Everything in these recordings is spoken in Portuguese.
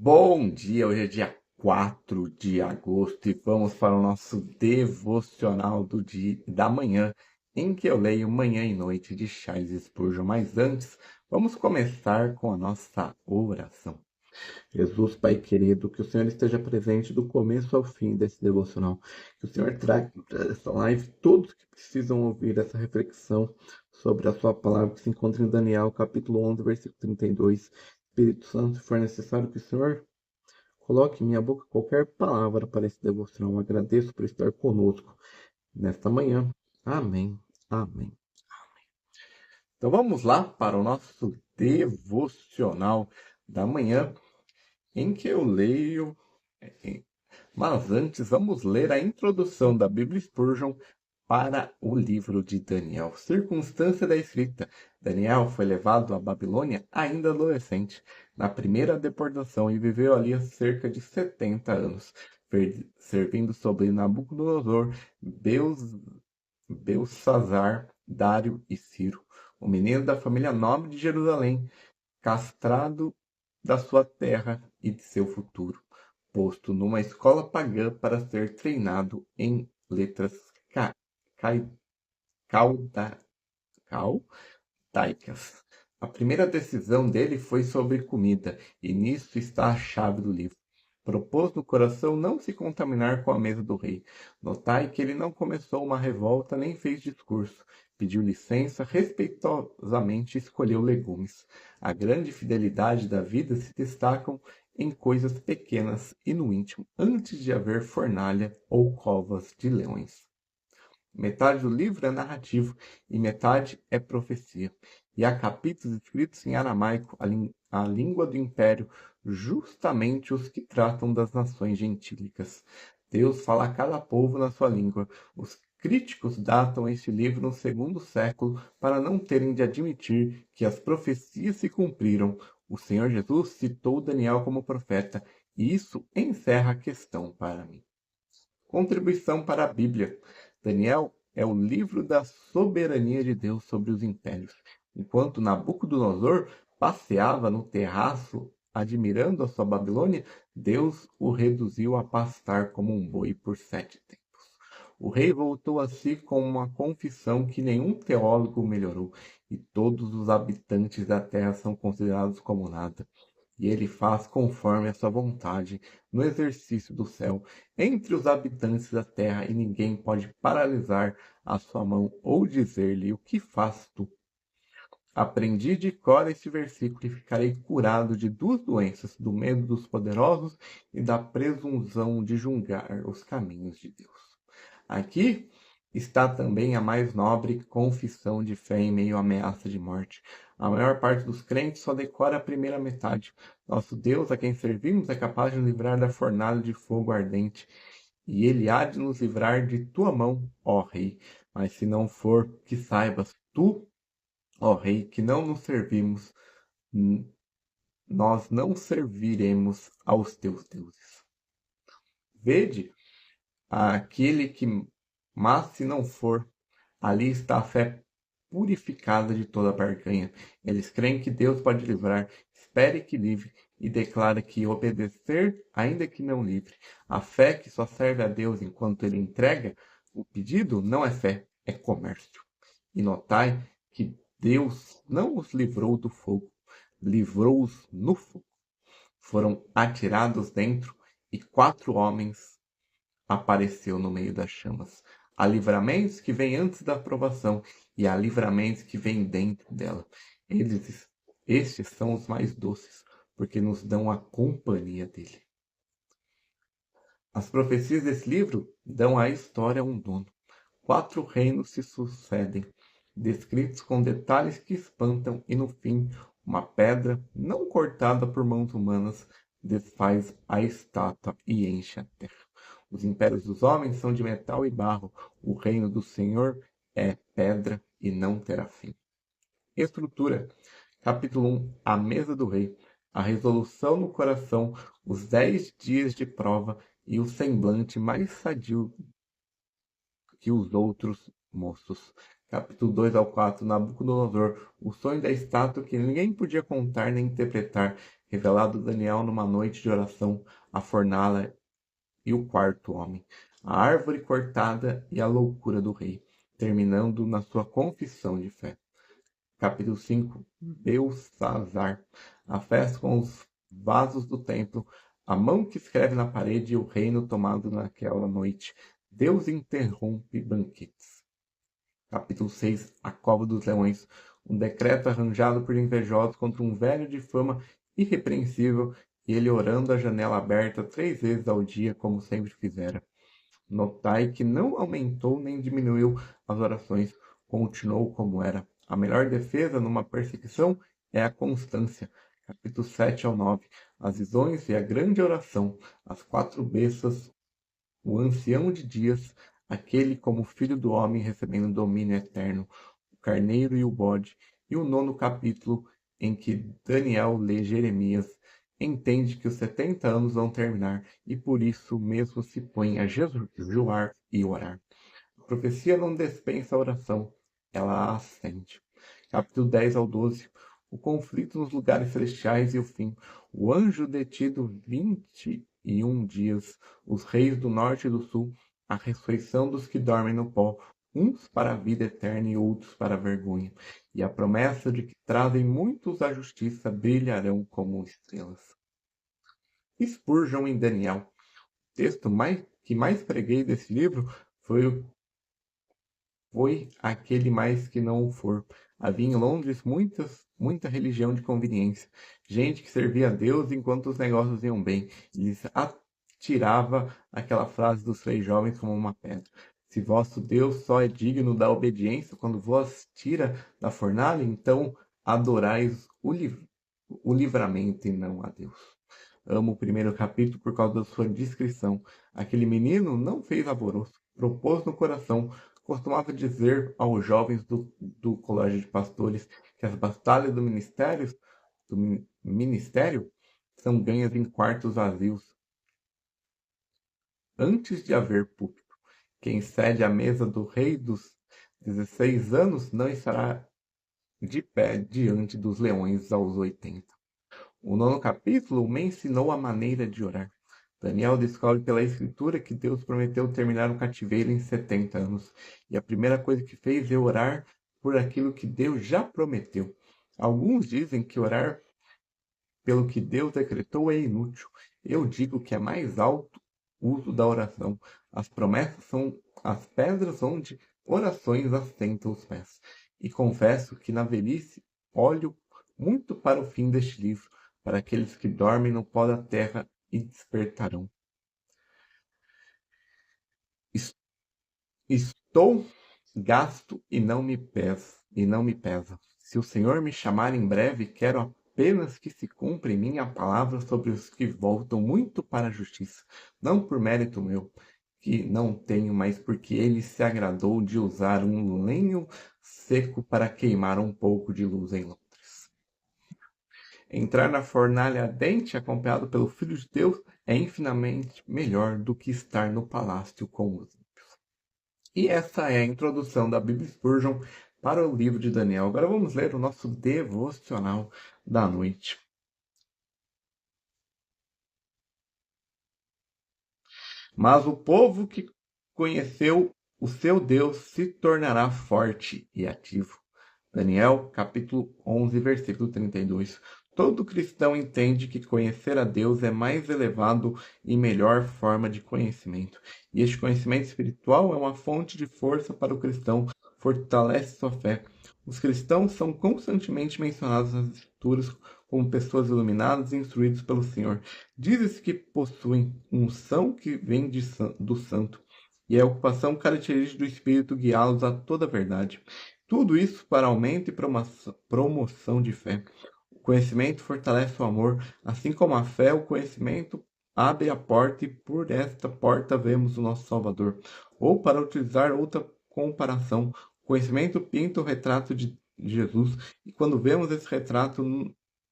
Bom dia, hoje é dia 4 de agosto e vamos para o nosso devocional do dia da manhã, em que eu leio Manhã e Noite de Charles Spurgeon. Mas antes, vamos começar com a nossa oração. Jesus, Pai querido, que o Senhor esteja presente do começo ao fim desse devocional. Que o Senhor traga para essa live todos que precisam ouvir essa reflexão sobre a sua palavra que se encontra em Daniel, capítulo 11, versículo 32. Espírito Santo, se for necessário que o Senhor coloque em minha boca qualquer palavra para esse devocional. Agradeço por estar conosco nesta manhã. Amém. Amém. Então vamos lá para o nosso devocional da manhã, em que eu leio. Mas antes, vamos ler a introdução da Bíblia Spurgeon para o livro de Daniel. Circunstância da escrita. Daniel foi levado à Babilônia ainda adolescente, na primeira deportação, e viveu ali há cerca de 70 anos, servindo sobre Nabucodonosor, Belsazar, Dário e Ciro, o menino da família nobre de Jerusalém, castrado da sua terra e de seu futuro, posto numa escola pagã para ser treinado em letras cai- cauda- caudacas. A primeira decisão dele foi sobre comida, e nisso está a chave do livro. Propôs no coração não se contaminar com a mesa do rei. Notai que ele não começou uma revolta nem fez discurso. Pediu licença, respeitosamente escolheu legumes. A grande fidelidade da vida se destacam em coisas pequenas e no íntimo, antes de haver fornalha ou covas de leões. Metade do livro é narrativo e metade é profecia. E há capítulos escritos em aramaico, a língua do império, justamente os que tratam das nações gentílicas. Deus fala a cada povo na sua língua. Os críticos datam este livro no segundo século para não terem de admitir que as profecias se cumpriram. O Senhor Jesus citou Daniel como profeta, e isso encerra a questão para mim. Contribuição para a Bíblia. Daniel é o livro da soberania de Deus sobre os impérios. Enquanto Nabucodonosor passeava no terraço admirando a sua Babilônia, Deus o reduziu a pastar como um boi por 7 tempos. O rei voltou a si com uma confissão que nenhum teólogo melhorou, e todos os habitantes da terra são considerados como nada. E ele faz conforme a sua vontade no exercício do céu entre os habitantes da terra, e ninguém pode paralisar a sua mão ou dizer-lhe: o que faz tu? Aprendi de cor este versículo e ficarei curado de 2 doenças: do medo dos poderosos e da presunção de julgar os caminhos de Deus. Aqui está também a mais nobre confissão de fé em meio à ameaça de morte. A maior parte dos crentes só decora a primeira metade. Nosso Deus, a quem servimos, é capaz de nos livrar da fornalha de fogo ardente, e ele há de nos livrar de tua mão, ó Rei. Mas se não for, que saibas, tu, ó Rei, que não nos servimos, nós não serviremos aos teus deuses. Vede aquele que, mas se não for, ali está a fé purificada de toda barganha. Eles creem que Deus pode livrar, espere que livre, e declara que obedecer, ainda que não livre. A fé que só serve a Deus enquanto ele entrega o pedido não é fé, é comércio. E notai que Deus não os livrou do fogo, livrou-os no fogo. Foram atirados dentro, e 4 homens apareceu no meio das chamas. Há livramentos que vêm antes da aprovação, e há livramentos que vêm dentro dela. Estes são os mais doces, porque nos dão a companhia dele. As profecias desse livro dão à história um dono. 4 reinos se sucedem, descritos com detalhes que espantam, e no fim, uma pedra, não cortada por mãos humanas, desfaz a estátua e enche a terra. Os impérios dos homens são de metal e barro. O reino do Senhor é pedra e não terá fim. Estrutura. Capítulo 1. A mesa do rei. A resolução no coração, os 10 dias de prova e o semblante mais sadio que os outros moços. Capítulo 2 ao 4. Nabucodonosor. O sonho da estátua que ninguém podia contar nem interpretar. revelado a Daniel numa noite de oração, a fornalha e o quarto homem, a árvore cortada e a loucura do rei, terminando na sua confissão de fé. Capítulo 5. Belsazar, a festa com os vasos do templo, a mão que escreve na parede e o reino tomado naquela noite. Deus interrompe banquetes. Capítulo 6. A cova dos leões, um decreto arranjado por invejosos contra um velho de fama irrepreensível, e ele orando a janela aberta 3 vezes ao dia, como sempre fizera. Notai que não aumentou nem diminuiu as orações, continuou como era. A melhor defesa numa perseguição é a constância. Capítulo 7 ao 9. As visões e a grande oração, as 4 bestas, o ancião de dias, aquele como filho do homem recebendo domínio eterno, o carneiro e o bode, e o 9º capítulo em que Daniel lê Jeremias, entende que os 70 anos vão terminar e por isso mesmo se põe a jejuar e orar. A profecia não dispensa a oração, ela a acende. Capítulo 10 ao 12. O conflito nos lugares celestiais e o fim. O anjo detido 21 dias. Os reis do norte e do sul. A ressurreição dos que dormem no pó. Uns para a vida eterna e outros para a vergonha. E a promessa de que trazem muitos à justiça brilharão como estrelas. Spurgeon em Daniel. O texto que mais preguei desse livro foi aquele mais que não o for. Havia em Londres muita religião de conveniência. Gente que servia a Deus enquanto os negócios iam bem. E lhes atirava aquela frase dos 3 jovens como uma pedra. Se vosso Deus só é digno da obediência quando vos tira da fornalha, então adorais o livramento e não a Deus. Amo o primeiro capítulo por causa da sua descrição. Aquele menino não fez alvoroço, propôs no coração. Costumava dizer aos jovens do colégio de pastores que as batalhas do ministério são ganhas em quartos vazios. Antes de haver púlpito, quem cede à mesa do rei dos 16 anos não estará de pé diante dos leões aos 80. O 9º capítulo me ensinou a maneira de orar. Daniel descobre pela escritura que Deus prometeu terminar o cativeiro em 70 anos. E a primeira coisa que fez é orar por aquilo que Deus já prometeu. Alguns dizem que orar pelo que Deus decretou é inútil. Eu digo que é mais alto uso da oração. As promessas são as pedras onde orações assentam os pés. E confesso que na velhice olho muito para o fim deste livro, para aqueles que dormem no pó da terra e despertarão. Estou gasto e não me pesa. Se o Senhor me chamar em breve, quero apenas que se cumpra em minha palavra sobre os que voltam muito para a justiça, não por mérito meu, que não tenho, mas porque ele se agradou de usar um lenho seco para queimar um pouco de luz em Londres. Entrar na fornalha ardente, acompanhado pelo Filho de Deus, é infinitamente melhor do que estar no palácio com os ímpios. E essa é a introdução da Bíblia Spurgeon para o livro de Daniel. Agora vamos ler o nosso devocional da noite. Mas o povo que conheceu o seu Deus se tornará forte e ativo. Daniel, capítulo 11, versículo 32. Todo cristão entende que conhecer a Deus é mais elevado e melhor forma de conhecimento. E este conhecimento espiritual é uma fonte de força para o cristão, fortalece sua fé. Os cristãos são constantemente mencionados nas Escrituras como pessoas iluminadas e instruídas pelo Senhor. Diz-se que possuem unção que vem do Santo, e é a ocupação característica do Espírito guiá-los a toda a verdade. Tudo isso para aumento e promoção de fé. O conhecimento fortalece o amor, assim como a fé, o conhecimento abre a porta e por esta porta vemos o nosso Salvador. Ou, para utilizar outra comparação, o conhecimento pinta o retrato de Jesus e quando vemos esse retrato,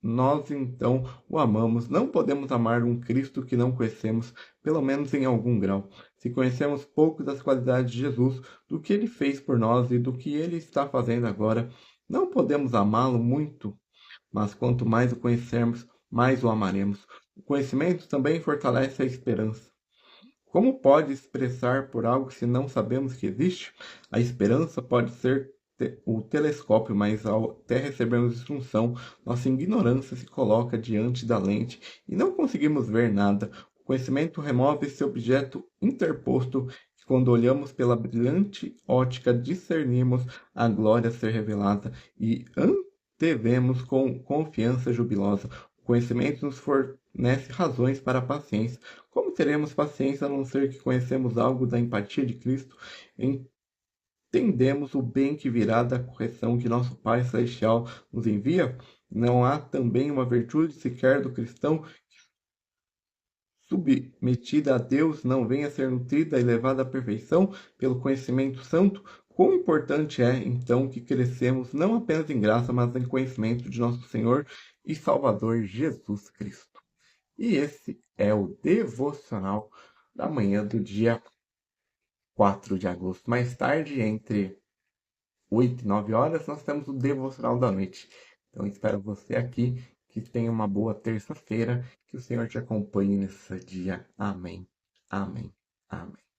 nós então o amamos. Não podemos amar um Cristo que não conhecemos, pelo menos em algum grau. Se conhecemos pouco das qualidades de Jesus, do que ele fez por nós e do que ele está fazendo agora, não podemos amá-lo muito. Mas quanto mais o conhecermos, mais o amaremos. O conhecimento também fortalece a esperança. Como pode expressar por algo se não sabemos que existe? A esperança pode ser o telescópio, mas ao até recebermos instrução, nossa ignorância se coloca diante da lente e não conseguimos ver nada. O conhecimento remove esse objeto interposto que, quando olhamos pela brilhante ótica, discernimos a glória ser revelada e antevemos com confiança jubilosa. O conhecimento nos fornece razões para a paciência. Como teremos paciência a não ser que conhecemos algo da empatia de Cristo? Entendemos o bem que virá da correção que nosso Pai Celestial nos envia? Não há também uma virtude sequer do cristão submetida a Deus não venha a ser nutrida e levada à perfeição pelo conhecimento santo? Quão importante é, então, que crescemos não apenas em graça, mas em conhecimento de nosso Senhor e Salvador Jesus Cristo. E esse é o devocional da manhã do dia 4 de agosto. Mais tarde, entre 8 e 9 horas, nós temos o devocional da noite. Então, espero você aqui, que tenha uma boa terça-feira, que o Senhor te acompanhe nesse dia. Amém, amém, amém.